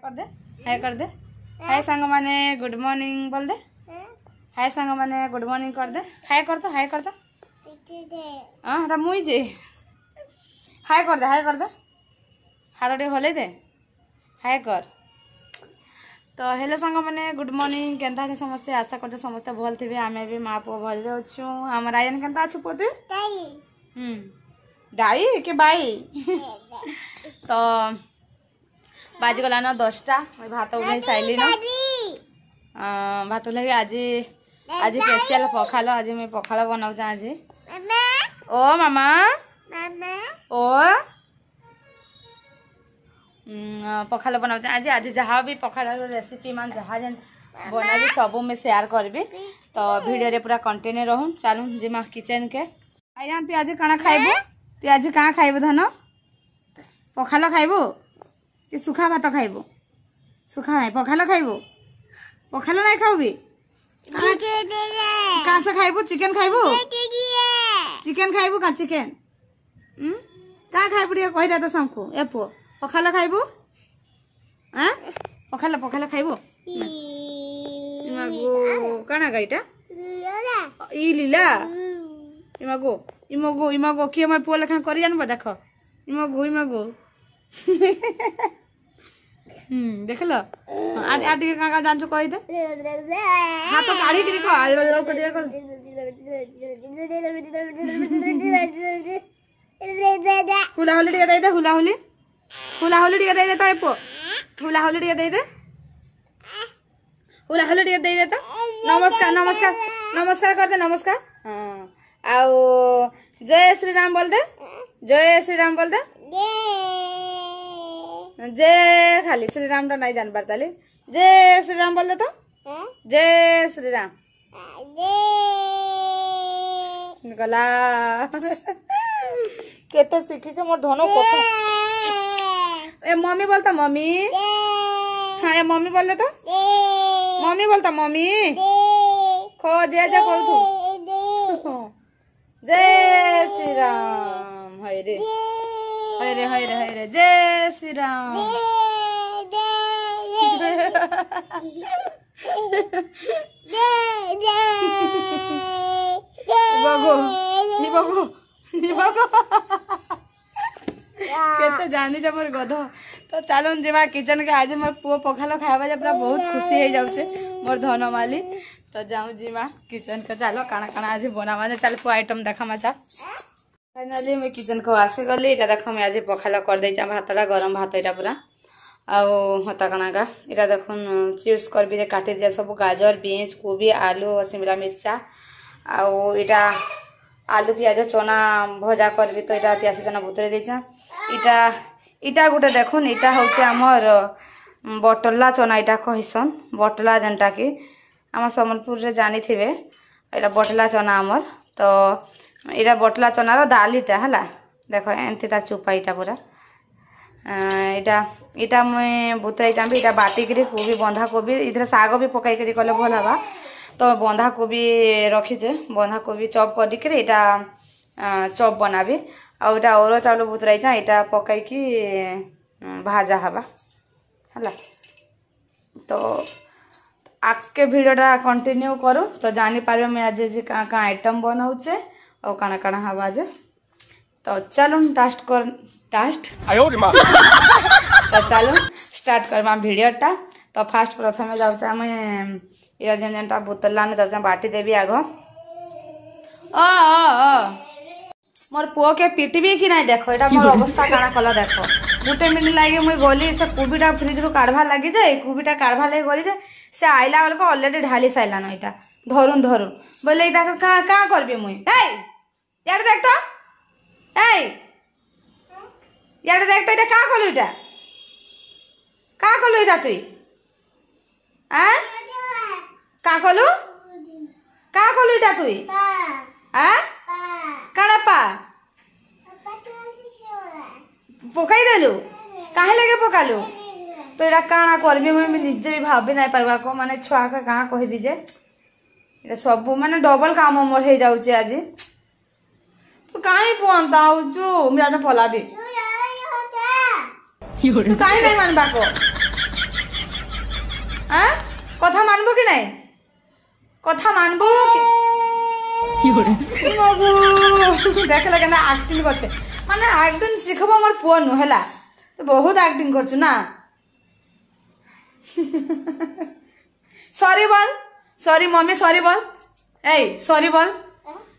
कर दे हाय कर दे हाय संग माने गुड मॉर्निंग बोल दे हाय संग माने गुड मॉर्निंग कर दे हाय कर दो हां मुई जे हाय कर दे हाथ टे हले दे हाय कर तो हेलो सांग मैंने गुड मॉर्निंग केनता है समस्ते आशा करते समस्ते भल थे आमे भी माँ पुओ भल अच्छु आम रायन केनता अच्छु पोते डाई के बाई तो बाजी गला न 10टा भात उड़े साइली न भात उड़े आज आज स्पेशल पखाल आज मैं पखाल बनाऊ आज ओ मामा ओ पखाल बनाते आज आज जहाँ भी पखाल रेसिपी मान जहाँ जेन बना भी सब में शेयर करबी तो वीडियो रे पूरा कंटिन्यू रहूँ चलूँ जिमा किचन के आया तु आज काना खाइबू तु आज कहाँ खाइबू धन पखाल खाइबू कि सुखा भात खाइबू सुखा नहीं पखाल खाइबू पखाल नहीं खाऊबी कहाँ से खाइबू चिकन खाइबू चिकन खाइबू का चिकन कहाँ खाइबू टे कही दे तो सबको ए पुओ पखाल खाइबू हाँ पखाल पखाल खाइबू इमागो कणा गाईटा ई लीला इमागो इमागो इमागो कि हमर पुओ लेखा करी जानबो देख इमागो इमागो देखलो आ टिके का जानछु कहि दे हाथ काढी के को आलो कडिया कर हुला हुली टिके दे दे हुला हुली टिके दे दे तो एपो हुला हुली टिके दे दे हुला हुली टिके दे दे तो नमस्कार नमस्कार नमस्कार कर दे नमस्कार हां आओ जय श्री राम बोल दे जय श्री राम बोल दे जय खाली श्री राम तो नहीं जान पारता जय श्री राम बोल दे तो जय श्री राम गला केते सीखी मोर धनो कथा ए मम्मी बोलता मम्मी हाँ ए मम्मी बोल दे तो मम्मी बोलता मम्मी खो जय जय कर तू जय श्री राम हाय रे जय श्री राम केते जानी जा मोर गध तो चलो जीवा किचन के आज मोर पुओ पखाल खावा जे पूरा बहुत खुशी हो जाउछे मोर धन माली तो जाऊ जीवा किचन के चलो काना काना आज बनावा चल पुओ आइटम देखा मा चा फाइनली मैं किचन को आसी गली इटा देख मैं आज पखाल कर दे भातटा गरम भात इटा पूरा आउ हता कणागा इटा देखुन चिप्स करबी जे काटी दिया सब गाजर बीन्स कोबी आलू और शिमला मिर्चा आउ इटा आलू प्याज चना भजा करबी तो इटा त्यासी चना भुतरे देछा इटा इटा गुटे देखुन इटा होचे हमर बटला चना इटा कहिसन बटला जनटा कि हम सम्बलपुर रे जानी थिबे इटा बटला चना हमर तो इटा बटला चनार दालीटा हला देखो एंती ता चुपा इटा पूरा इटा इटा मैं भुतरे चाहबी इटा बाटी करी कोबी बंधा कोबी इधर साग भी पकाई करी कले भल हवा तो बंधा कोबी रखीचे बंधा कोबी चॉप करी के इटा चॉप बनाबी आ इटा और चाउल भुतराई चा इटा पकाई की भाजा हवा हला तो आके वीडियोटा कंटिन्यू करू तो जानी पारे मैं आज का आइटम बनाऊचे और काना काना हवा जे तो चलो टास्ट कर टास्ट तो चलो स्टार्ट करवा वीडियोटा तो फास्ट प्रथम जाऊँ आम ये जेन जेनटा बोतला ने जाऊँ बाटी देवी आग मोर पुओ के पिटबी कि नहीं देखो यहाँ मोर अवस्था काना कला देख गोटे मिनिट लगे मुई गली से कोबीटा फ्रिज रू काढ़वा लगी जाए कोबीटा काढ़वा लगे गली जाए से आइला बेल को अलरेडी ढाली साइलान यहाँ धरुन धरुन बोले क्या करबी मुई यार देख तो यार देख तो इटा क्या कलु इटा क्या कलु इटा तुई क्या कलु क्या कलु इटा तुई काना पा पकाई देलु काहे लगे पकालु तो इटा काना करबी मुई निजे भी भाभी नहीं पारबा को माने छुआ का कहाँ कहबी जे इटा सब माने डबल काम मोर हो जाउचे आज तो काहे पहुंता आउचु मैं आज पलाबी तू काहे नहीं मानबा को हाँ कथा मानबो कि नहीं कथा मानबो बाबू देख लगे ना एक्टिंग करते माने एक्टिंग शिखब मोर पुआ नु हैला तो बहुत एक्टिंग करछु ना सॉरी बोल सॉरी मम्मी सॉरी बोल ए सॉरी बोल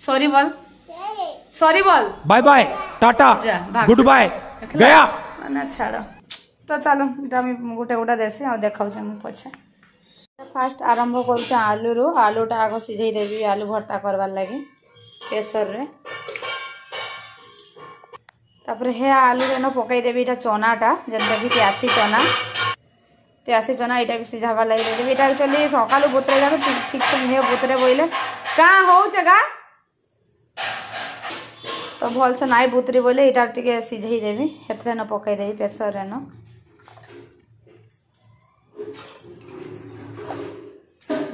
सॉरी बोल सॉरी बोल bye bye tata goodbye गया ना छाड़ तो चलो इटा गोटे गोटा देसी आ देखा पछे फास्ट आरंभ कर आलू रू आलूटा आग सिझे देवी आलू भर्ता करवार लगी प्रेसर रे तापर हे आलू रे न पकई देवी इटा चनाटा जेनता कि त्यासी चना इटा भी सिझाबार लगी देवी इटा एक्चुअली सकालू बुतरे जाबे ठीक से हे बुतरे बोइले का होउचे गा तो भल से नाई बुतरी बोले इटा टिके सिझेई देवी हेतरे न पकई देवी प्रेसर रे न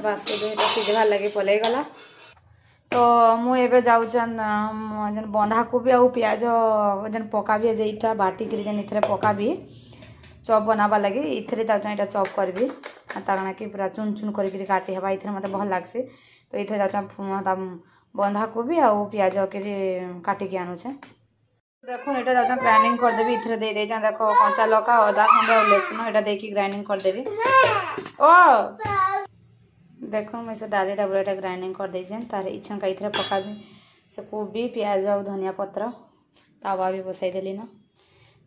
बस ये सिझार लगे पलई गला तो मुझे जाऊँ जेन बंधाकोबी आउ पियाज जेन पकाबी देता बाटिक जेन इथे पकाबी चॉप बनावा लगे इथे जाऊँ इटा चॉप करबी ताकना कि पूरा चुन चुन करके काटी हेबा इथे मते भल लागसी तो इथे जाऊँ बंधाकोबी आउ पियाज के काटिकी आनुछे देखो ये जाऊँ ग्राइंडिंग करदेवी इथे दे देखो कंचा लका अदा खंड लसुन यहाँ देखी ग्राइंडिंग करदेवी ओ देखो मुझे से डाली डाबुला ग्राइंडिंग कर देछे तार इच्छा का इथे पकाबी से कोबी प्याज और धनिया पत्र तावा भी बसाई देली न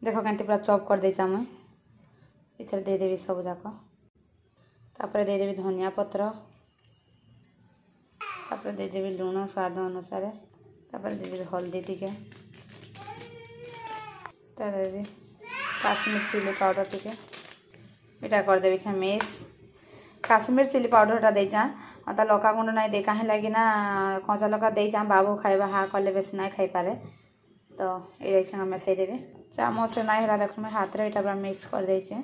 देखो केंती पूरा चॉप कर देछा मैं इथे दे देवी सब जाक तापर दे देवी धनिया पत्र तापर दे देवी लूण स्वाद अनुसार तापर दे देवी हल्दी टिके तापर दे देवी काश्मीर चिली पाउडर टिके इटा कर देवी मिक्स काश्मीर चिली पाउडर दे ता लका गुंड ना दे कहीं लगी ना कंचा लका दे बाबू खाइबा हा कले बेस ना खाई पारे तो ये मिसई देवी चामच से ना है देख मैं हाथ रे पूरा मिक्स कर देचे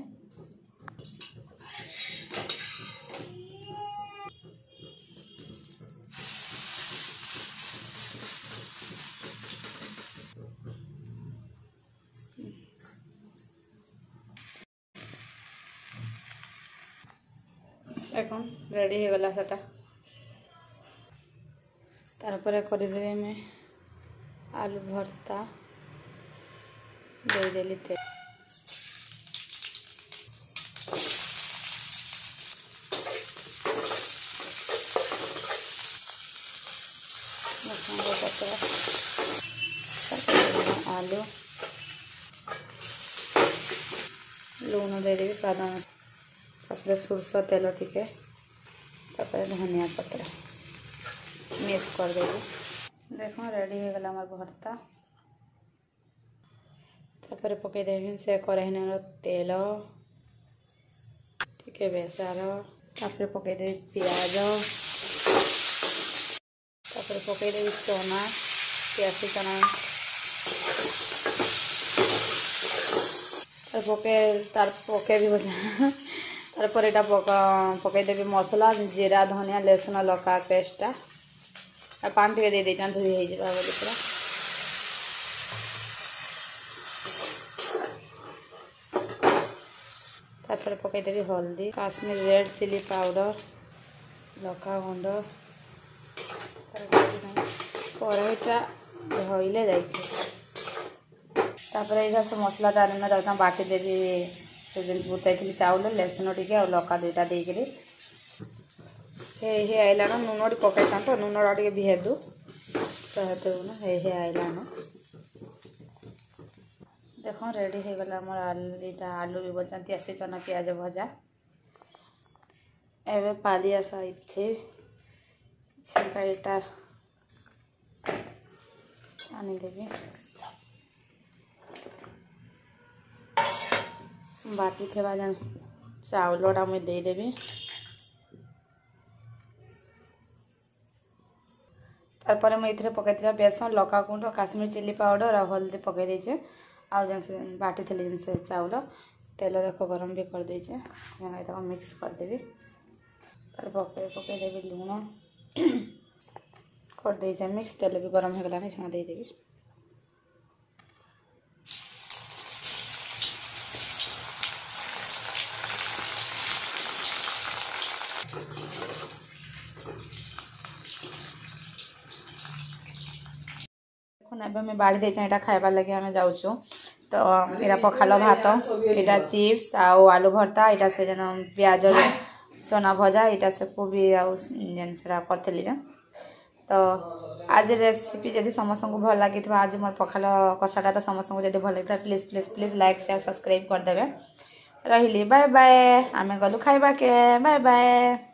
এখন রেডি হয়ে গলা সেটা তারপরে করে দেবে আমি আলু ভর্তা দিয়ে দিলি তেল आलू लूण दे देवी स्वाद अनुसार सोरष तेल टिके धनिया पत्र मिक्स कर देवी देखो रेडी हो गला भर्ता तापर पकई देवी से कढ़ाई तेल टिके बेसार तापर पकई देवी पियाज तापर पकई देवी चना प्यासी चना पके भी तारपर यहाँ पकईदेवी मसला जीरा धनिया लसुन लका पेस्टा पान टे दे देना धुई हो बोली पूरा तापर पकईदेवी हल्दी काश्मीर रेड चिली पाउडर लका गुंड कढ़ईटा धोइले जाइए तापर ये सब मसला डालना बाटी देवी बुताई चाउल लसुन टे और लका दुईटा देकर हे आइला नून टे पकई था नून टे भिहेदु तो हे आइला देख रेडी हो गला मोर आलू भी बचाती आसी चना प्याज भजा एवं पाली आसा इथे छिलका आनीदेवी बाटी थे जेन चाउलटा मुझे देदेवी तारपर मुझे पकई बेसन लका गुंड काश्मीर चिली पाउडर और हल्दी पकई देचे आउ जेन से बाटी थी जेन से चाउल तेल देख गरम भी कर देचे मिक्स करदेवी तार पकई देवी लुण कर देचे मिक्स तेल भी गरम हो गला देदेवी देखो ना मैं बाड़ी दे एटा खाइबार लगे आम जाऊँ तो एटा पखाल भात एटा चिप्स आलू भर्ता एटा से जन प्याज चना भजा एटा से कोबी आन से करी तो आज रेसिपी जब समस्त को भल लगी आज मोर पखाल कषाटा तो समस्त को जब भल लगी please please please like share subscribe करदे रही बाय बाय आम गलु खाइबा के बाय बाय।